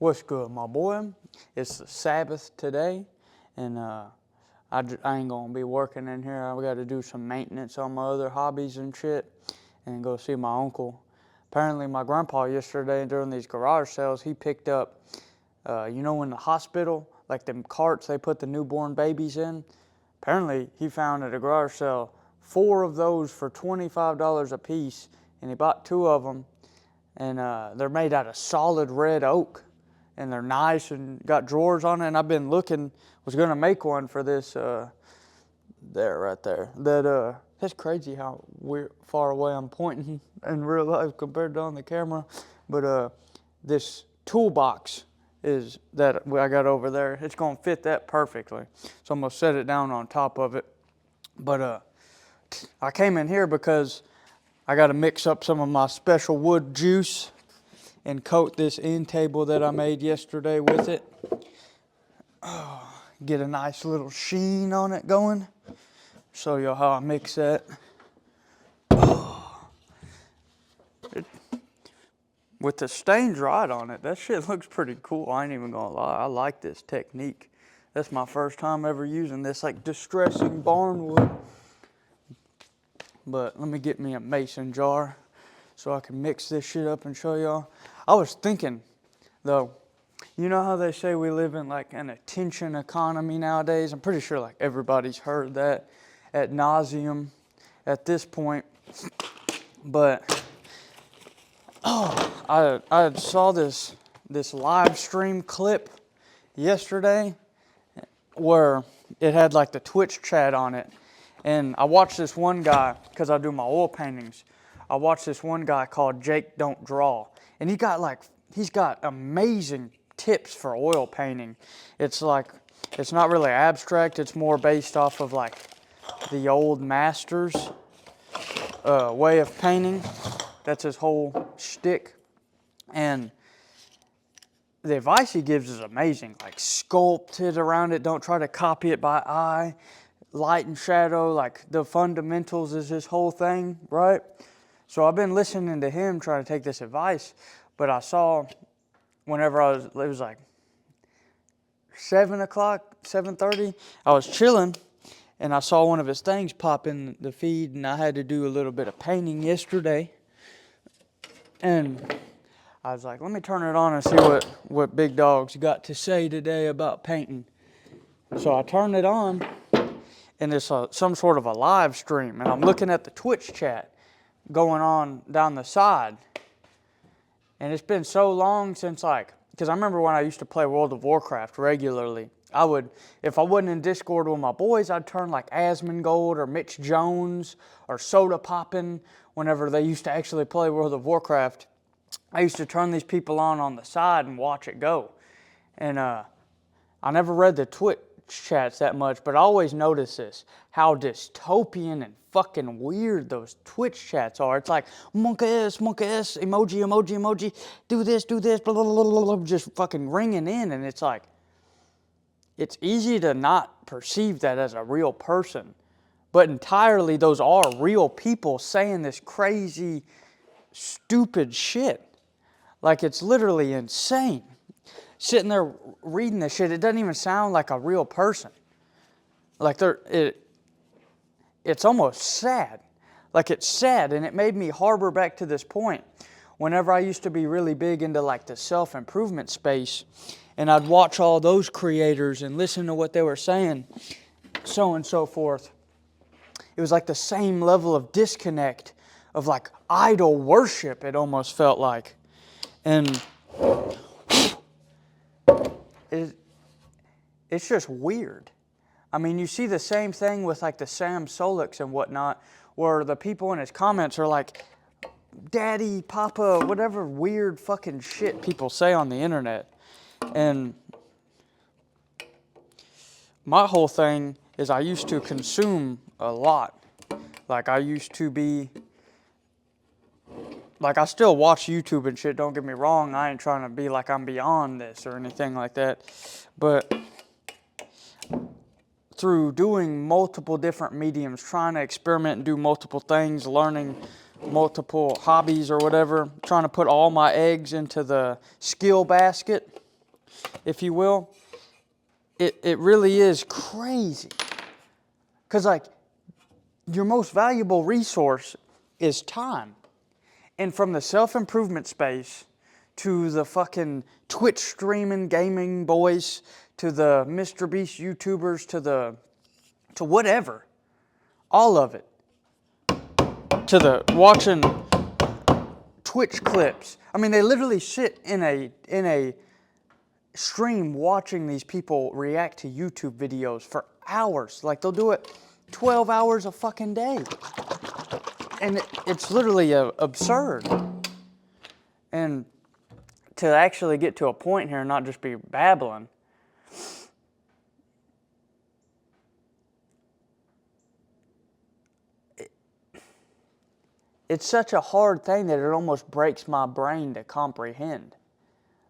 What's good, my boy? It's the Sabbath today, and I ain't gonna be working in here. I got to do some maintenance on my other hobbies and shit, and go see my uncle. Apparently, my grandpa yesterday during these garage sales, he picked up, in the hospital, like them carts they put the newborn babies in. Apparently, he found at a garage sale 4 of those for $25 a piece, and he bought 2 of them, and they're made out of solid red oak. And they're nice and got drawers on it. And I've been looking, was going to make one for this, there, right there. That's crazy how far away I'm pointing in real life compared to on the camera. But this toolbox is that I got over there. It's going to fit that perfectly. So I'm going to set it down on top of it. But I came in here because I got to mix up some of my special wood juice and coat this end table that I made yesterday with it. Get a nice little sheen on it going. Show you how I mix that. With the stain dried on it, that shit looks pretty cool. I ain't even gonna lie, I like this technique. That's my first time ever using this like distressing barn wood. But let me get me a mason jar so I can mix this shit up and show y'all. I was thinking, though, you know how they say we live in like an attention economy nowadays? I'm pretty sure like everybody's heard that ad nauseum at this point. But, I saw this live stream clip yesterday where it had like the Twitch chat on it. And I watched this one guy, because I do my oil paintings, I watched this one guy called Jake Don't Draw. And he's got amazing tips for oil painting. It's not really abstract. It's more based off of like the old masters' way of painting. That's his whole shtick. And the advice he gives is amazing. Like sculpt it around it. Don't try to copy it by eye. Light and shadow, like the fundamentals is his whole thing, right? So I've been listening to him trying to take this advice, but I saw whenever it was like 7 o'clock, 7:30, I was chilling and I saw one of his things pop in the feed, and I had to do a little bit of painting yesterday. And I was like, let me turn it on and see what Big Dog's got to say today about painting. So I turned it on, and it's some sort of a live stream, and I'm looking at the Twitch chat going on down the side. And it's been so long since because I remember when I used to play World of Warcraft regularly, if I wasn't in Discord with my boys, I'd turn like Asmongold or Mitch Jones or Soda Poppin' whenever they used to actually play World of Warcraft. I used to turn these people on the side and watch it go. And I never read the Twitch chats that much, but I always notice this, how dystopian and fucking weird those Twitch chats are. It's like, monkey S, emoji, do this, blah, blah, blah, blah, blah, just fucking ringing in. And it's like, it's easy to not perceive that as a real person. But entirely, those are real people saying this crazy, stupid shit. Like, it's literally insane. Sitting there reading this shit, it doesn't even sound like a real person. Like it's almost sad. Like it's sad, and it made me harbor back to this point. Whenever I used to be really big into like the self-improvement space, and I'd watch all those creators and listen to what they were saying, so on and so forth. It was like the same level of disconnect of like idol worship, it almost felt like. And it's just weird. I mean, you see the same thing with like the Sam Solix and whatnot, where the people in his comments are like, Daddy, Papa, whatever weird fucking shit people say on the internet. And my whole thing is I used to consume a lot. Like I used to be, like I still watch YouTube and shit, don't get me wrong. I ain't trying to be like I'm beyond this or anything like that. But through doing multiple different mediums, trying to experiment and do multiple things, learning multiple hobbies or whatever, trying to put all my eggs into the skill basket, if you will, it really is crazy. Because, like, your most valuable resource is time. And from the self-improvement space to the fucking Twitch streaming gaming boys to the Mr. Beast YouTubers to whatever, all of it, to the watching Twitch clips. I mean, they literally sit in a stream watching these people react to YouTube videos for hours. Like, they'll do it 12 hours a fucking day. And it's literally absurd. And to actually get to a point here and not just be babbling, it's such a hard thing that it almost breaks my brain to comprehend.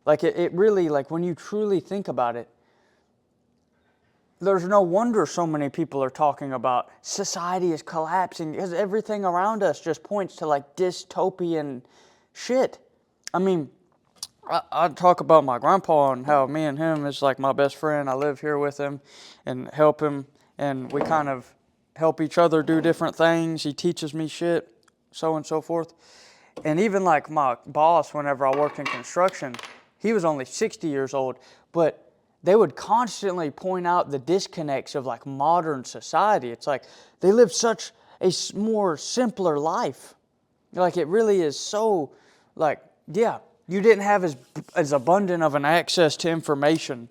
Like, it really, like, when you truly think about it, there's no wonder so many people are talking about society is collapsing, because everything around us just points to, like, dystopian shit. I mean, I talk about my grandpa and how me and him is like my best friend. I live here with him and help him, and we kind of help each other do different things. He teaches me shit, so on and so forth. And even like my boss, whenever I worked in construction, he was only 60 years old, but they would constantly point out the disconnects of like modern society. It's like they live such a more simpler life. Like, it really is so, like, yeah, you didn't have as abundant of an access to information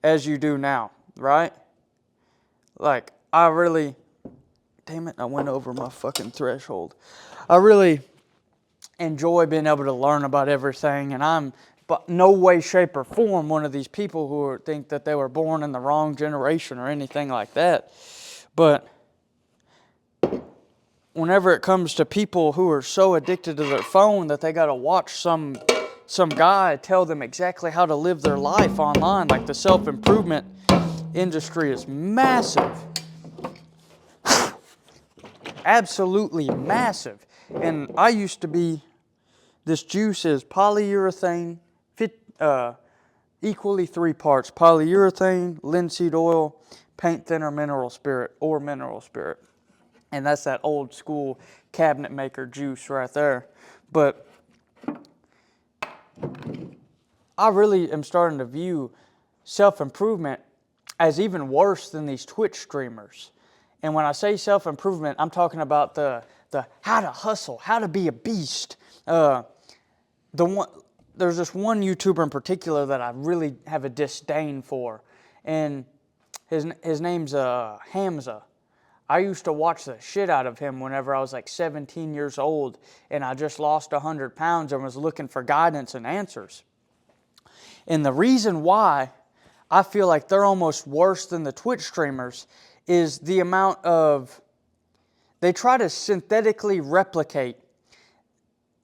as you do now, right? Like, I really, damn it, I went over my fucking threshold. I really enjoy being able to learn about everything, and I'm but no way, shape, or form one of these people who think that they were born in the wrong generation or anything like that. But whenever it comes to people who are so addicted to their phone that they got to watch some guy tell them exactly how to live their life online, like, the self-improvement industry is massive. Absolutely massive. And I used to be, this juice is polyurethane, equally 3 parts: polyurethane, linseed oil, paint thinner, mineral spirit. And that's that old school cabinet maker juice right there. But I really am starting to view self-improvement as even worse than these Twitch streamers. And when I say self-improvement, I'm talking about the how to hustle, how to be a beast. There's this one YouTuber in particular that I really have a disdain for, and his name's Hamza. I used to watch the shit out of him whenever I was like 17 years old, and I just lost 100 pounds and was looking for guidance and answers. And the reason why I feel like they're almost worse than the Twitch streamers is the amount of, they try to synthetically replicate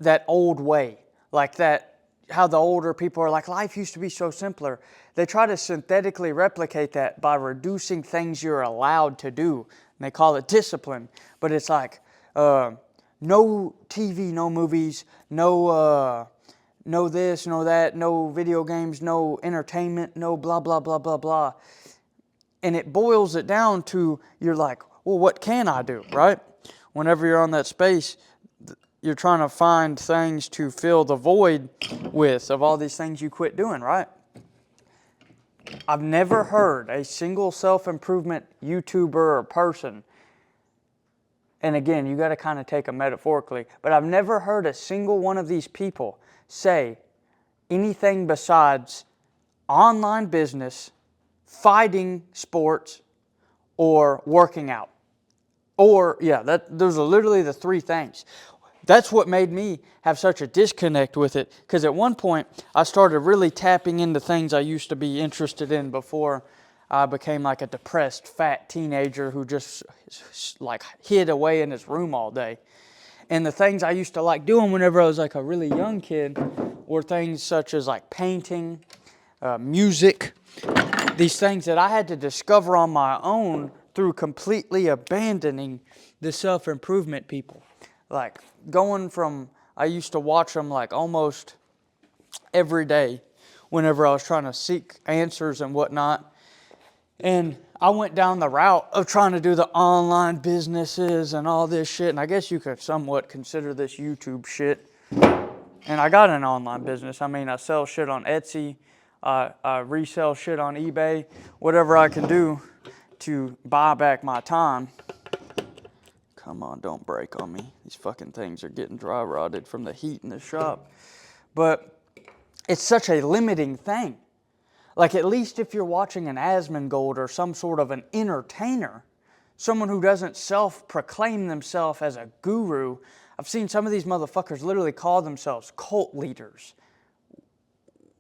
that old way, like that, how the older people are like, life used to be so simpler. They try to synthetically replicate that by reducing things you're allowed to do. And they call it discipline. But it's like, no TV, no movies, no this, no that, no video games, no entertainment, no blah, blah, blah, blah, blah. And it boils it down to, you're like, well, what can I do, right? Whenever you're on that space, you're trying to find things to fill the void with of all these things you quit doing, right? I've never heard a single self-improvement YouTuber or person, and again, you got to kind of take it metaphorically, but I've never heard a single one of these people say anything besides online business, fighting sports, or working out. Or, yeah, those are literally the 3 things. That's what made me have such a disconnect with it, because at one point I started really tapping into things I used to be interested in before I became like a depressed fat teenager who just like hid away in his room all day. And the things I used to like doing whenever I was like a really young kid were things such as like painting, music, these things that I had to discover on my own through completely abandoning the self-improvement people. Like, going from, I used to watch them like almost every day whenever I was trying to seek answers and whatnot. And I went down the route of trying to do the online businesses and all this shit. And I guess you could somewhat consider this YouTube shit. And I got an online business. I mean, I sell shit on Etsy. I resell shit on eBay. Whatever I can do to buy back my time. Come on, don't break on me. These fucking things are getting dry rotted from the heat in the shop. But it's such a limiting thing. Like, at least if you're watching an Asmongold or some sort of an entertainer, someone who doesn't self-proclaim themselves as a guru. I've seen some of these motherfuckers literally call themselves cult leaders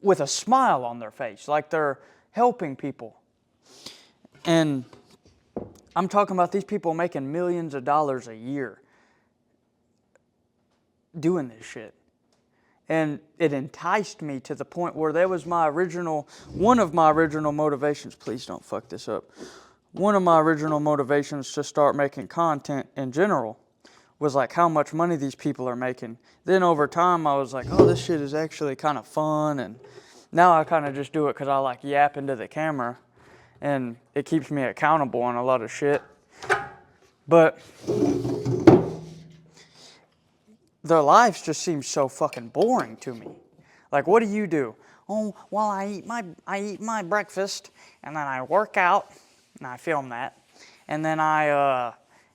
with a smile on their face, like they're helping people. And I'm talking about these people making millions of dollars a year doing this shit. And it enticed me to the point where that was one of my original motivations. Please don't fuck this up. One of my original motivations to start making content in general was like how much money these people are making. Then over time I was like, oh, this shit is actually kind of fun. And now I kind of just do it because I like yapping to the camera. And it keeps me accountable on a lot of shit. But their lives just seem so fucking boring to me. Like, what do you do? Oh, well, I eat my breakfast, and then I work out, and I film that. And then I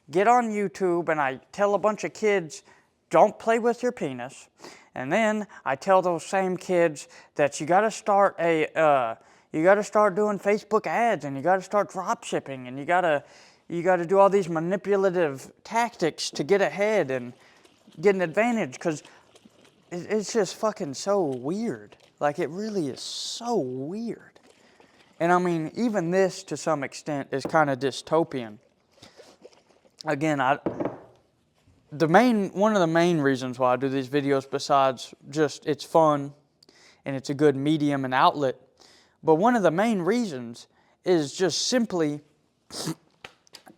get on YouTube, and I tell a bunch of kids, don't play with your penis. And then I tell those same kids that you got to start doing Facebook ads, and you got to start drop shipping, and you got to do all these manipulative tactics to get ahead and get an advantage, because it's just fucking so weird. Like, it really is so weird. And I mean, even this to some extent is kind of dystopian. Again, one of the main reasons why I do these videos, besides just it's fun and it's a good medium and outlet, but one of the main reasons is just simply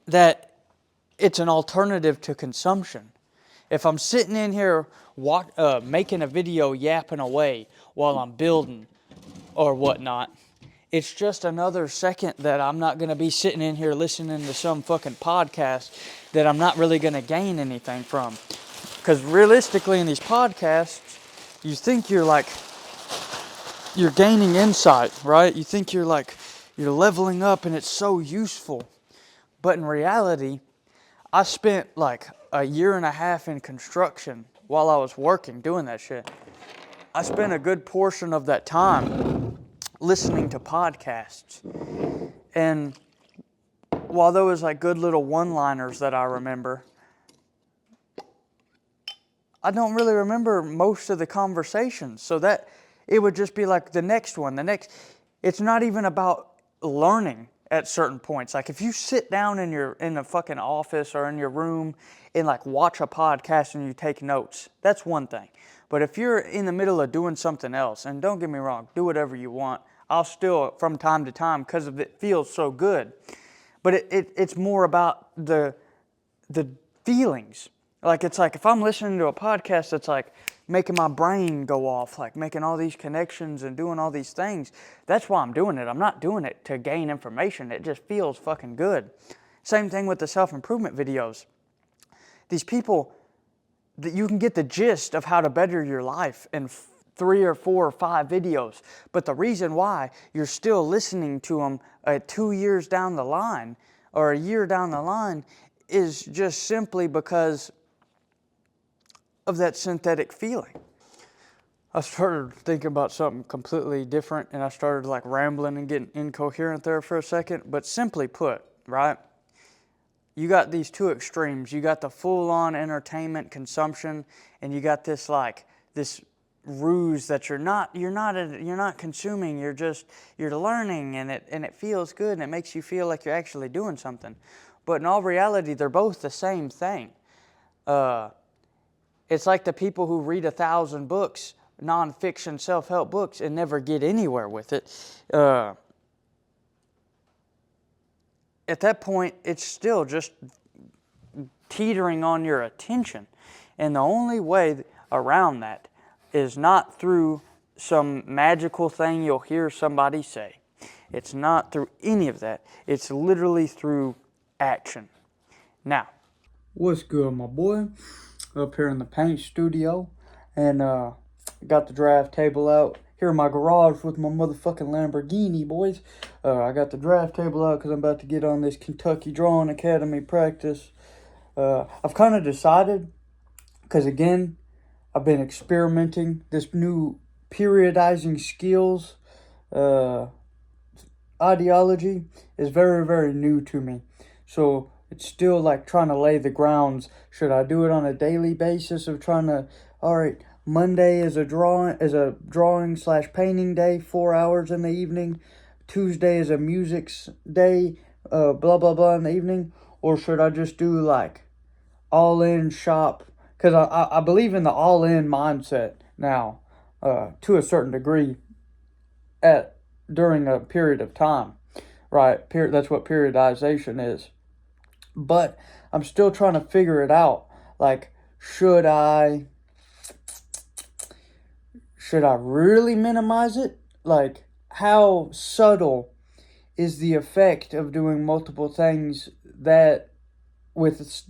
that it's an alternative to consumption. If I'm sitting in here making a video yapping away while I'm building or whatnot, it's just another second that I'm not going to be sitting in here listening to some fucking podcast that I'm not really going to gain anything from. Because realistically in these podcasts, you think you're gaining insight, right? You think you're leveling up and it's so useful. But in reality, I spent like a year and a half in construction while I was working, doing that shit. I spent a good portion of that time listening to podcasts. And while there was like good little one-liners that I remember, I don't really remember most of the conversations. So that it would just be like the next one, it's not even about learning at certain points. Like if you sit down in a fucking office or in your room and like watch a podcast and you take notes, that's one thing. But if you're in the middle of doing something else, and don't get me wrong, do whatever you want. I'll still, from time to time, because of it feels so good. But it's more about the feelings. Like it's like if I'm listening to a podcast that's like making my brain go off, like making all these connections and doing all these things, that's why I'm doing it. I'm not doing it to gain information. It just feels fucking good. Same thing with the self-improvement videos. These people, that you can get the gist of how to better your life in 3 or 4 or 5 videos. But the reason why you're still listening to them 2 years down the line or a year down the line is just simply because of that synthetic feeling. I started thinking about something completely different, and I started like rambling and getting incoherent there for a second. But simply put, right? You got these two extremes. You got the full-on entertainment consumption, and you got this ruse that you're not consuming. You're learning, and it feels good, and it makes you feel like you're actually doing something. But in all reality, they're both the same thing. It's like the people who read 1,000 books, nonfiction self-help books, and never get anywhere with it. At that point, it's still just teetering on your attention. And the only way around that is not through some magical thing you'll hear somebody say. It's not through any of that. It's literally through action. Now, what's good, my boy? Up here in the paint studio, and got the draft table out here in my garage with my motherfucking Lamborghini, boys. I got the draft table out because I'm about to get on this Kentucky Drawing Academy practice. I've kind of decided, because again, I've been experimenting this new periodizing skills ideology is very, very new to me. So it's still like trying to lay the grounds. Should I do it on a daily basis of trying to, all right, Monday is a drawing / painting day, 4 hours in the evening. Tuesday is a music day, blah, blah, blah in the evening. Or should I just do like all-in shop? Because I believe in the all-in mindset now, to a certain degree, during a period of time, right? That's what periodization is. But I'm still trying to figure it out. Like, should I really minimize it? Like, how subtle is the effect of doing multiple things that with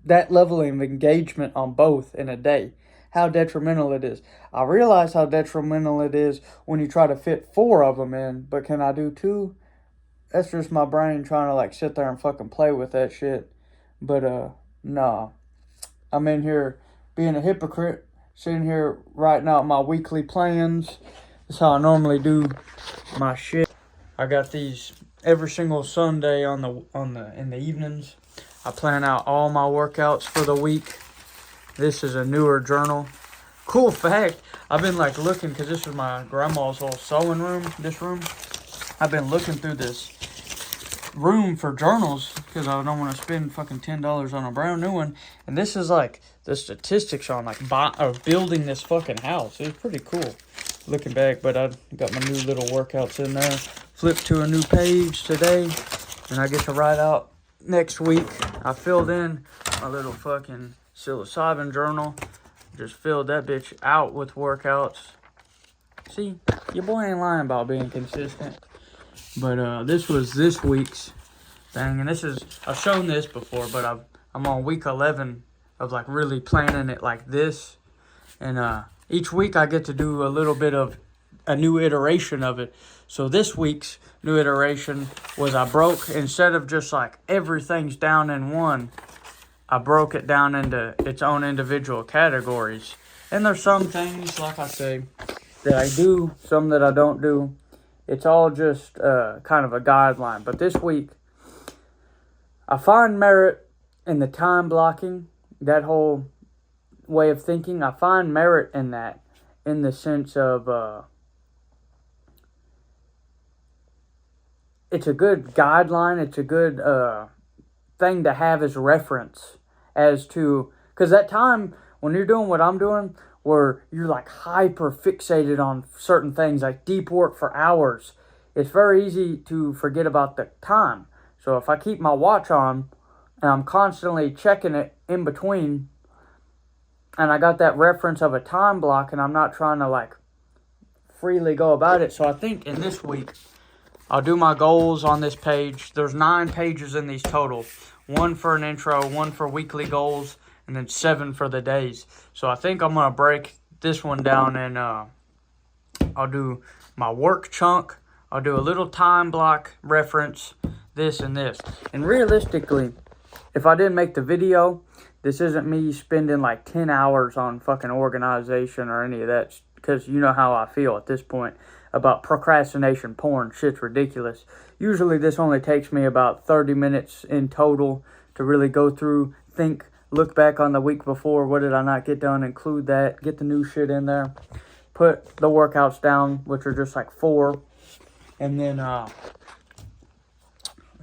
that level of engagement on both in a day? How detrimental it is. I realize how detrimental it is when you try to fit 4 of them in, but can I do 2? That's just my brain trying to like sit there and fucking play with that shit. But nah. I'm in here being a hypocrite, sitting here writing out my weekly plans. That's how I normally do my shit. I got these every single Sunday in the evenings. I plan out all my workouts for the week. This is a newer journal. Cool fact, I've been like looking, because this was my grandma's old sewing room, this room. I've been looking through this room for journals because I don't want to spend fucking $10 on a brand new one. And this is like the statistics on like building this fucking house. It's pretty cool looking back, but I got my new little workouts in there. Flip to a new page today, and I get to write out next week. I filled in my little fucking psilocybin journal. Just filled that bitch out with workouts. See, your boy ain't lying about being consistent. But this was this week's thing, and I've shown this before, but I'm on week 11 of like really planning it like this. And each week I get to do a little bit of a new iteration of it. So this week's new iteration was I broke, instead of just like everything's down in one, I broke it down into its own individual categories. And there's some things, like I say, that I do, some that I don't do. It's all just kind of a guideline. But this week, I find merit in the time blocking, that whole way of thinking. I find merit in that, in the sense of it's a good guideline. It's a good thing to have as reference as to, because that time when you're doing what I'm doing, where you're like hyper fixated on certain things, like deep work for hours, it's very easy to forget about the time. So if I keep my watch on and I'm constantly checking it in between, and I got that reference of a time block, and I'm not trying to like freely go about it. So I think in this week, I'll do my goals on this page. There's 9 pages in these total. 1 for an intro, 1 for weekly goals, and then 7 for the days. So I think I'm going to break this one down, and I'll do my work chunk. I'll do a little time block reference, this and this. And realistically, if I didn't make the video, this isn't me spending like 10 hours on fucking organization or any of that, because you know how I feel at this point about procrastination porn. Shit's ridiculous. Usually this only takes me about 30 minutes in total to really go through, think, look back on the week before. What did I not get done? Include that. Get the new shit in there. Put the workouts down, which are just like 4. And then,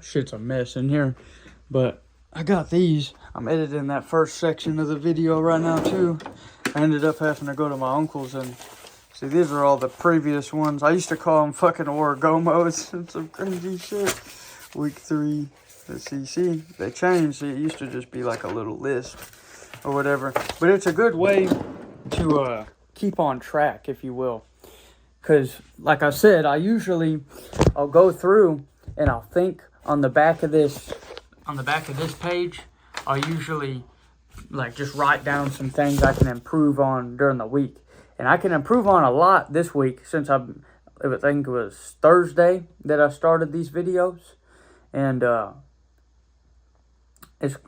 shit's a mess in here. But I got these. I'm editing that first section of the video right now too. I ended up having to go to my uncle's, and see, these are all the previous ones. I used to call them fucking origomos and some crazy shit. Week 3. Let's see, they changed. See, it used to just be like a little list or whatever. But it's a good way to keep on track, if you will. because like I said, I'll go through and I'll think on the back of this page. I'll usually like just write down some things I can improve on during the week, and I can improve on a lot this week since I think it was Thursday that I started these videos, and I'm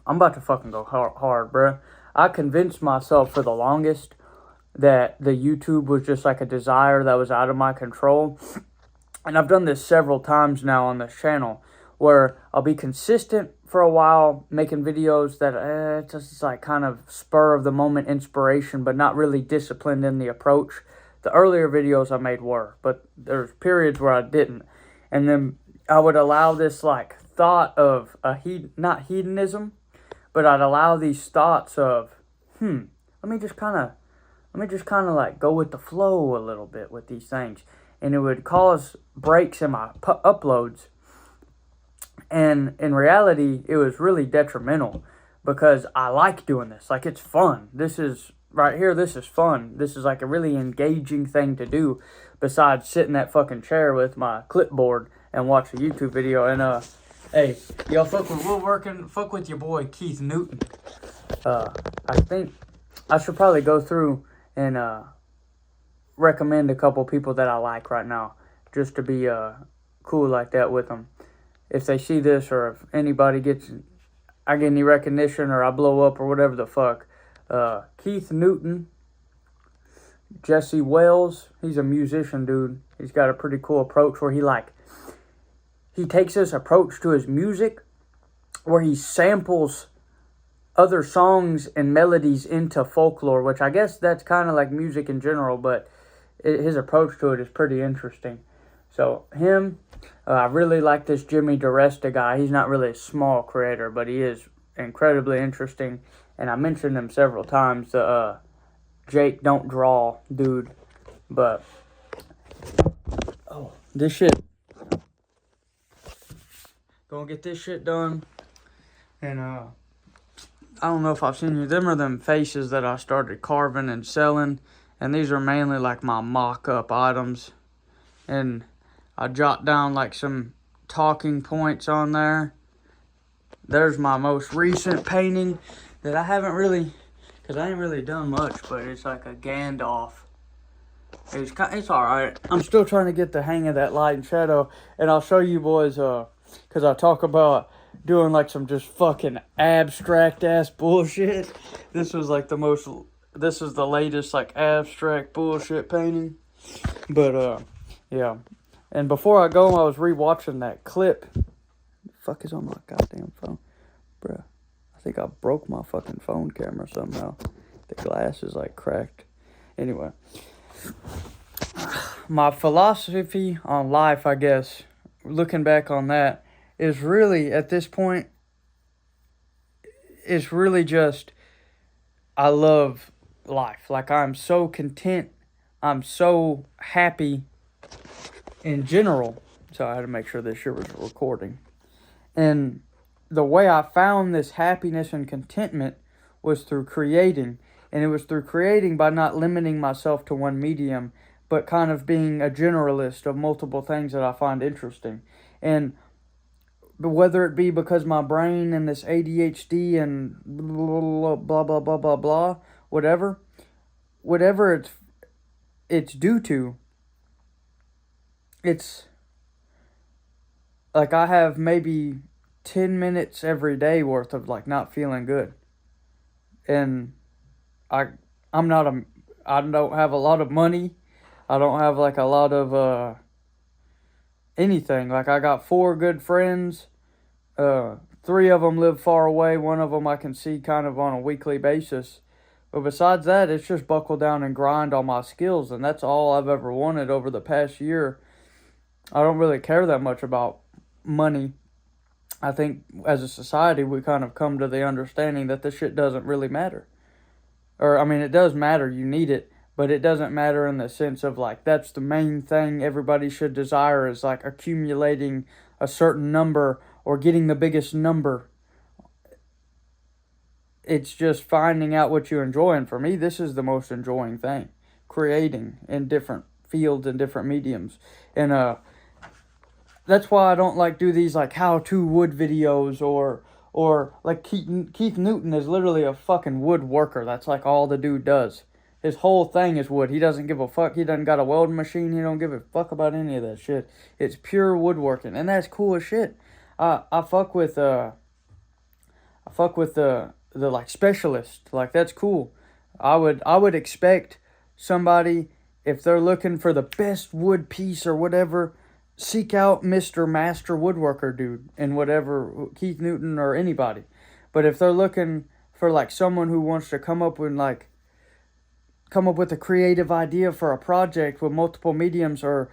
about to fucking go hard, bro. I convinced myself for the longest that the YouTube was just like a desire that was out of my control. And I've done this several times now on this channel where I'll be consistent for a while making videos that it's just like kind of spur of the moment inspiration, but not really disciplined in the approach. The earlier videos I made were, but there's periods where I didn't. And then I would allow this like thought of not hedonism, but I'd allow these thoughts of, let me just kind of like go with the flow a little bit with these things. And it would cause breaks in my uploads. And in reality, it was really detrimental because I like doing this. Like, it's fun. This is fun. This is like a really engaging thing to do besides sit in that fucking chair with my clipboard and watch a YouTube video. And, hey, y'all fuck with your boy Keith Newton. I think I should probably go through and recommend a couple people that I like right now, just to be cool like that with them. If they see this, or if anybody I get any recognition, or I blow up, or whatever the fuck. Keith Newton, Jesse Wells, he's a musician, dude. He's got a pretty cool approach where he takes this approach to his music where he samples other songs and melodies into folklore, which I guess that's kind of like music in general, but his approach to it is pretty interesting. So him, I really like this Jimmy DiResta guy. He's not really a small creator, but he is incredibly interesting. And I mentioned him several times, the Jake Don't Draw dude. But, this shit. Gonna get this shit done. And, I don't know if I've seen you. Them are them faces that I started carving and selling. And these are mainly like my mock-up items. And I jot down like some talking points on there. There's my most recent painting that I haven't really, because I ain't really done much, but it's like a Gandalf. It's alright. I'm still trying to get the hang of that light and shadow. And I'll show you boys, because I talk about doing like some just fucking abstract ass bullshit. This is the latest like abstract bullshit painting. But yeah. And before I go, I was rewatching that clip. The fuck is on my goddamn phone? Bruh, I think I broke my fucking phone camera somehow. The glass is like cracked. Anyway. My philosophy on life, I guess, looking back on that, is really, at this point, is really just, I love life. Like, I'm so content. I'm so happy in general. So I had to make sure this shit was recording. And the way I found this happiness and contentment was through creating. And it was through creating by not limiting myself to one medium, but kind of being a generalist of multiple things that I find interesting. And whether it be because my brain and this ADHD and blah, blah, blah, blah, blah, blah, whatever it's due to, it's like I have maybe 10 minutes every day worth of like not feeling good. And I don't have a lot of money. I don't have like a lot of anything. Like, I got 4 good friends. 3 of them live far away. 1 of them I can see kind of on a weekly basis. But besides that, it's just buckle down and grind on my skills. And that's all I've ever wanted over the past year. I don't really care that much about money. I think as a society, we kind of come to the understanding that this shit doesn't really matter. Or, I mean, it does matter. You need it. But it doesn't matter in the sense of, like, that's the main thing everybody should desire, is, like, accumulating a certain number or getting the biggest number. It's just finding out what you enjoy. And for me, this is the most enjoying thing. Creating in different fields and different mediums. And that's why I don't like do these like how-to wood videos or like Keith Newton is literally a fucking woodworker. That's like all the dude does. His whole thing is wood. He doesn't give a fuck. He doesn't got a welding machine. He don't give a fuck about any of that shit. It's pure woodworking, and that's cool as shit. I fuck with the like specialist. Like that's cool. I would expect somebody, if they're looking for the best wood piece or whatever, seek out Mr. Master Woodworker dude and whatever, Keith Newton or anybody. But if they're looking for like someone who wants to come up with a creative idea for a project with multiple mediums or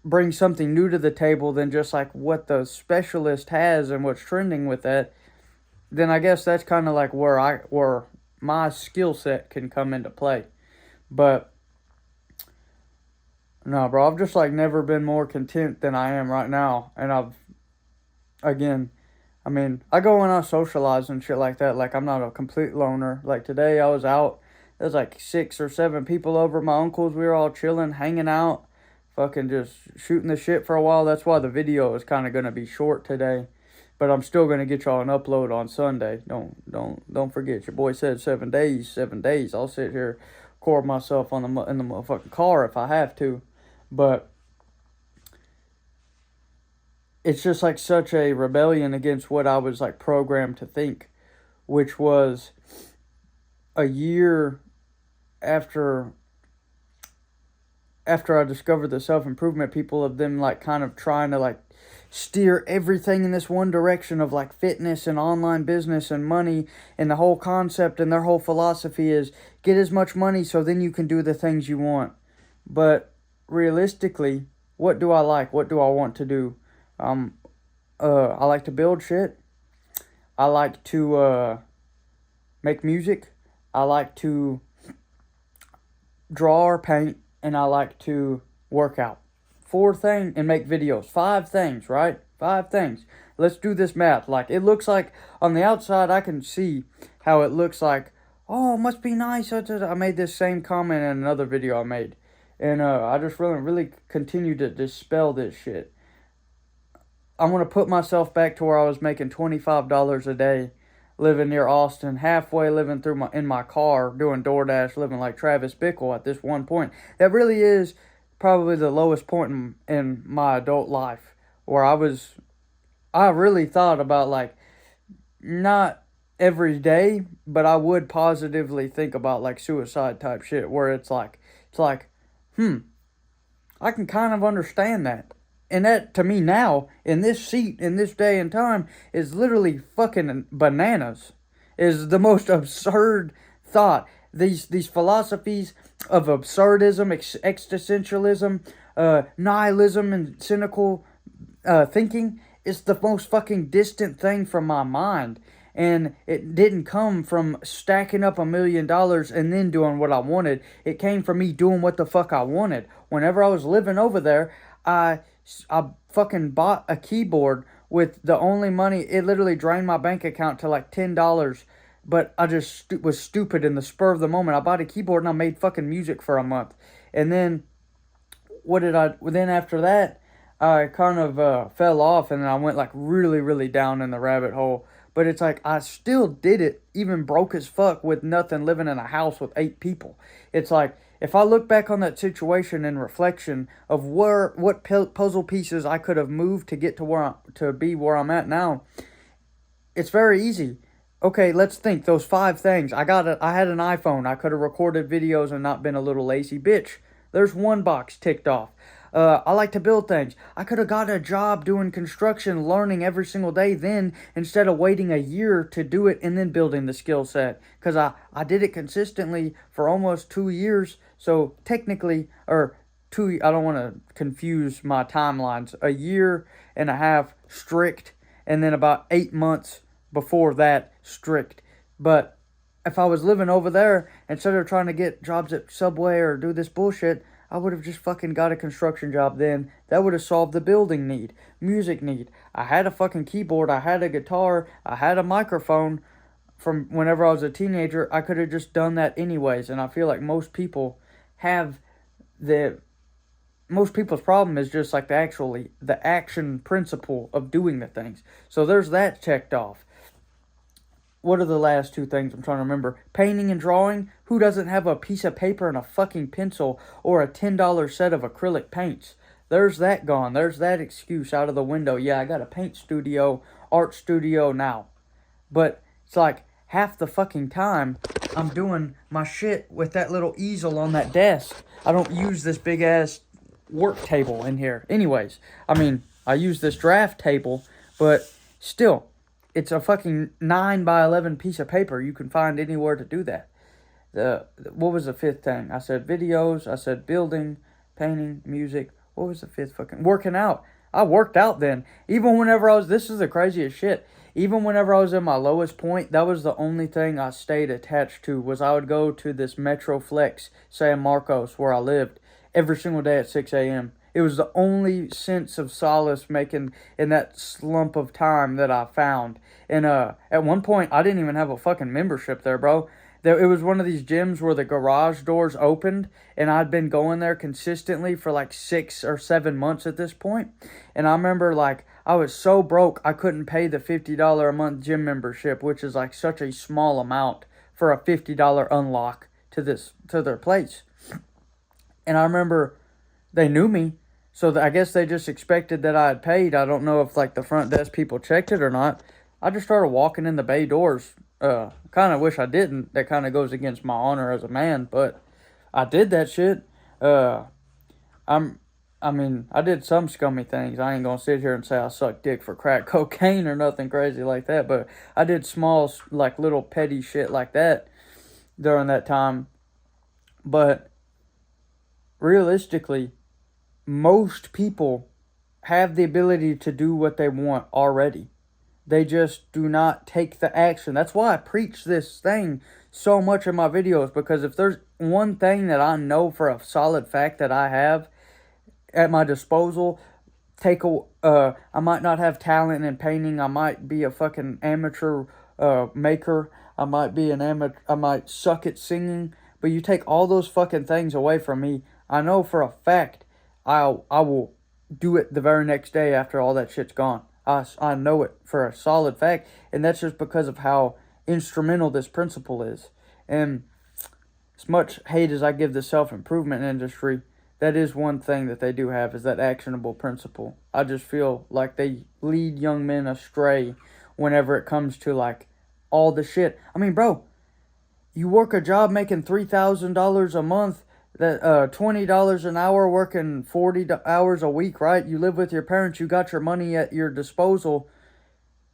bring something new to the table than just like what the specialist has and what's trending with that, then I guess that's kind of like where my skill set can come into play. But no, bro, I've just like never been more content than I am right now. And I go and I socialize and shit like that. Like I'm not a complete loner. Like today I was out. There's like 6 or 7 people over at my uncle's. We were all chilling, hanging out, fucking just shooting the shit for a while. That's why the video is kind of gonna be short today. But I'm still gonna get y'all an upload on Sunday. Don't forget. Your boy said 7 days. 7 days. I'll sit here, record myself in the motherfucking car if I have to. But it's just like such a rebellion against what I was like programmed to think, which was a year after I discovered the self-improvement people, of them like kind of trying to like steer everything in this one direction of like fitness and online business and money, and the whole concept and their whole philosophy is get as much money so then you can do the things you want. But realistically, what do I like? What do I want to do? I like to build shit. I like to make music. I like to draw or paint, and I like to work out. 4 things, and make videos. 5 things, right? 5 things. Let's do this math. Like, it looks like, on the outside, I can see how it looks like, oh, it must be nice. I made this same comment in another video I made. And I just really continue to dispel this shit. I'm going to put myself back to where I was making $25 a day, living near Austin, halfway living in my car, doing DoorDash, living like Travis Bickle at this one point. That really is probably the lowest point in my adult life, where I really thought about, like, not every day, but I would positively think about like suicide type shit, where it's like, I can kind of understand that. And that, to me now, in this seat, in this day and time, is literally fucking bananas. Is the most absurd thought. These philosophies of absurdism, existentialism, nihilism, and cynical thinking is the most fucking distant thing from my mind. And it didn't come from stacking up $1 million and then doing what I wanted. It came from me doing what the fuck I wanted. Whenever I was living over there, I fucking bought a keyboard with the only money. It literally drained my bank account to like $10. But I just was stupid in the spur of the moment. I bought a keyboard and I made fucking music for a month. And then, then after that, I kind of fell off, and then I went like really down in the rabbit hole. But it's like, I still did it, even broke as fuck with nothing, living in a house with 8 people. It's like, if I look back on that situation in reflection of what puzzle pieces I could have moved to get to be where I'm at now, it's very easy. Okay, let's think. Those 5 things. I had an iPhone. I could have recorded videos and not been a little lazy bitch. There's one box ticked off. I like to build things. I could have got a job doing construction, learning every single day then, instead of waiting a year to do it and then building the skill set. Because I did it consistently for almost 2 years. So technically, I don't want to confuse my timelines. A year and a half strict, and then about 8 months before that strict. But if I was living over there, instead of trying to get jobs at Subway or do this bullshit, I would have just fucking got a construction job then. That would have solved the building need, music need. I had a fucking keyboard, I had a guitar, I had a microphone from whenever I was a teenager. I could have just done that anyways, and I feel like most people have the most people's problem is just like the action principle of doing the things. So there's that checked off. What are the last two things I'm trying to remember? Painting and drawing. Who doesn't have a piece of paper and a fucking pencil or a $10 set of acrylic paints? There's that gone. There's that excuse out of the window. Yeah, I got a paint studio, art studio now. But it's like half the fucking time I'm doing my shit with that little easel on that desk. I don't use this big ass work table in here. Anyways, I mean, I use this draft table, but still, it's a fucking 9 by 11 piece of paper. You can find anywhere to do that. What was the fifth thing? I said videos. I said building, painting, music. What was the fifth fucking? Working out. I worked out then. Even whenever I was, this is the craziest shit. Even whenever I was in my lowest point, that was the only thing I stayed attached to, was I would go to this Metroflex San Marcos where I lived every single day at 6 a.m. It was the only sense of solace making in that slump of time that I found. And at one point, I didn't even have a fucking membership there, bro. It was one of these gyms where the garage doors opened, and I'd been going there consistently for like 6 or 7 months at this point. And I remember, like, I was so broke, I couldn't pay the $50 a month gym membership, which is like such a small amount for a $50 unlock to their place. And I remember they knew me, so I guess they just expected that I had paid. I don't know if like the front desk people checked it or not. I just started walking in the bay doors. Kind of wish I didn't. That kind of goes against my honor as a man, but I did that shit. I mean, I did some scummy things. I ain't gonna sit here and say I sucked dick for crack cocaine or nothing crazy like that, but I did small, like, little petty shit like that during that time. But realistically, most people have the ability to do what they want already. They just do not take the action. That's why I preach this thing so much in my videos, because if there's one thing that I know for a solid fact that I have at my disposal, I might not have talent in painting. I might be a fucking amateur maker. I might be an amateur. I might suck at singing. But you take all those fucking things away from me, I know for a fact I will do it the very next day after all that shit's gone. I know it for a solid fact, and that's just because of how instrumental this principle is. And as much hate as I give the self-improvement industry, that is one thing that they do have, is that actionable principle. I just feel like they lead young men astray whenever it comes to, like, all the shit. I mean, bro, you work a job making $3,000 a month, that $20 an hour, working 40 hours a week, right? You live with your parents, you got your money at your disposal.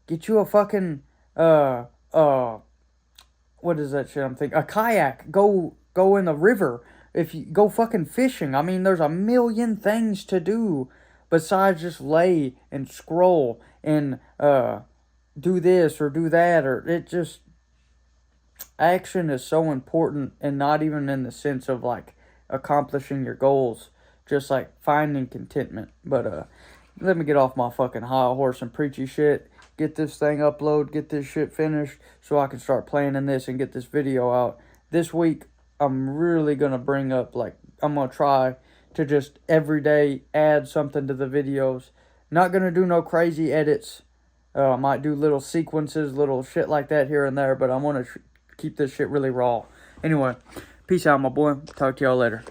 Get you a fucking what is that shit I'm thinking? A kayak. Go in the river. If you go fucking fishing. I mean, there's a million things to do besides just lay and scroll and do this or do that, or it just, action is so important, and not even in the sense of like accomplishing your goals, just like finding contentment. But let me get off my fucking high horse and preachy shit, get this thing upload, get this shit finished so I can start planning this and get this video out. This week I'm really gonna bring up, like, I'm gonna try to just every day add something to the videos. Not gonna do no crazy edits. I might do little sequences, little shit like that here and there, but I want to keep this shit really raw. Anyway, peace out, my boy. Talk to y'all later.